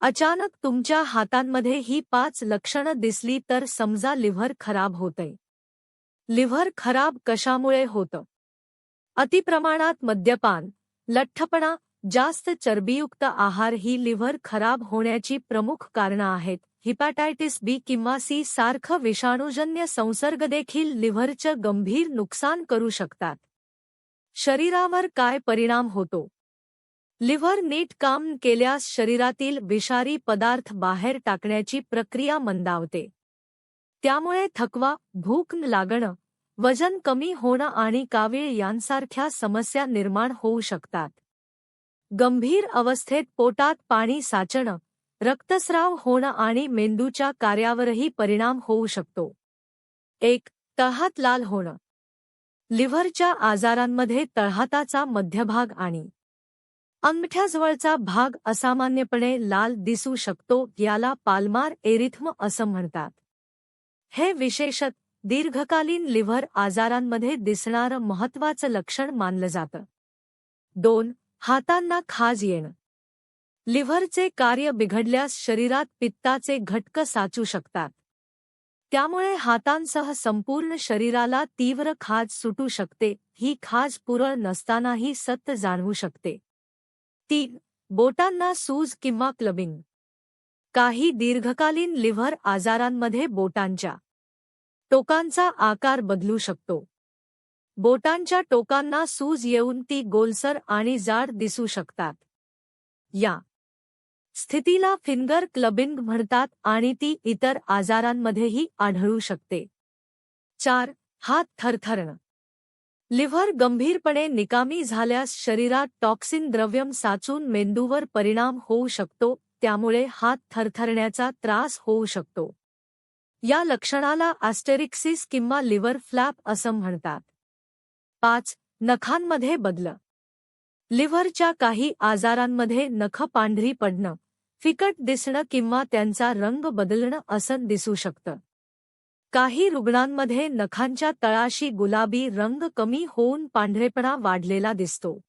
अचानक तुमच्या हातांमध्ये ही 5 लक्षणं दिसली तर समजा लिव्हर खराब होतंय. लिव्हर खराब कशामुळे होतं? अतिप्रमाणात मद्यपान, लठ्ठपणा, जास्त चरबीयुक्त आहार ही लिव्हर खराब होण्याची प्रमुख कारणं आहेत. हिपॅटायटिस बी किंवा सी सारखं विषाणूजन्य संसर्ग देखील लिव्हरचं गंभीर नुकसान करू शकतात. शरीरावर काय परिणाम होतो? लिव्हर नीट काम केल्यास शरीरातील विषारी पदार्थ बाहेर टाकण्याची प्रक्रिया मंदावते. त्यामुळे थकवा, भूक न लागणं, वजन कमी होणं आणि कावीळ यांसारख्या समस्या निर्माण होऊ शकतात. गंभीर अवस्थेत पोटात पाणी साचणं, रक्तस्राव होणं आणि मेंदूच्या कार्यावरही परिणाम होऊ शकतो. 1. तळहात लाल होणं. लिव्हरच्या आजारांमध्ये तळहाताचा मध्यभाग आणि अंगठ्याजवळचा भाग असामान्यपणे लाल दिसू शकतो. याला पाल्मार एरिथम असं म्हणतात. हे विशेषतः दीर्घकालीन लिव्हर आजारांमध्ये दिसणारं महत्त्वाचं लक्षण मानलं जातं. 2. हातांना खाज येणं. लिव्हरचे कार्य बिघडल्यास शरीरात पित्ताचे घटक साचू शकतात. त्यामुळे हातांसह संपूर्ण शरीराला तीव्र खाज सुटू शकते. ही खाज पुरळ नसतानाही सतत जाणवू शकते. 3. बोटांना सूज किंवा क्लबिंग. काही दीर्घकालीन लिव्हर आजारांमध्ये बोटांच्या टोकांचा आकार बदलू शकतो. बोटांच्या टोकांना सूज येऊन ती गोलसर आणि जाड दिसू शकतात. या स्थितीला फिंगर क्लबिंग म्हणतात आणि ती इतर आजारांमध्येही आढळू शकते. 4. हात थरथरणं. लिव्हर गंभीरपणे निकामी झाल्यास शरीरात टॉक्सिन द्रव्यम साचून मेंदूवर परिणाम होऊ शकतो. त्यामुळे हात थरथरण्याचा त्रास होऊ शकतो. या लक्षणाला ॲस्टेरिक्सिस किंवा लिव्हर फ्लॅप असं म्हणतात. 5. नखांमध्ये बदल. लिव्हरच्या काही आजारांमध्ये नखं पांढरी पडणं, फिकट दिसणं किंवा त्यांचा रंग बदलणं असं दिसू शकतं. काही रुग्णांमध्ये नखांच्या तळाशी गुलाबी रंग कमी होऊन पांढरेपणा वाढलेला दिसतो.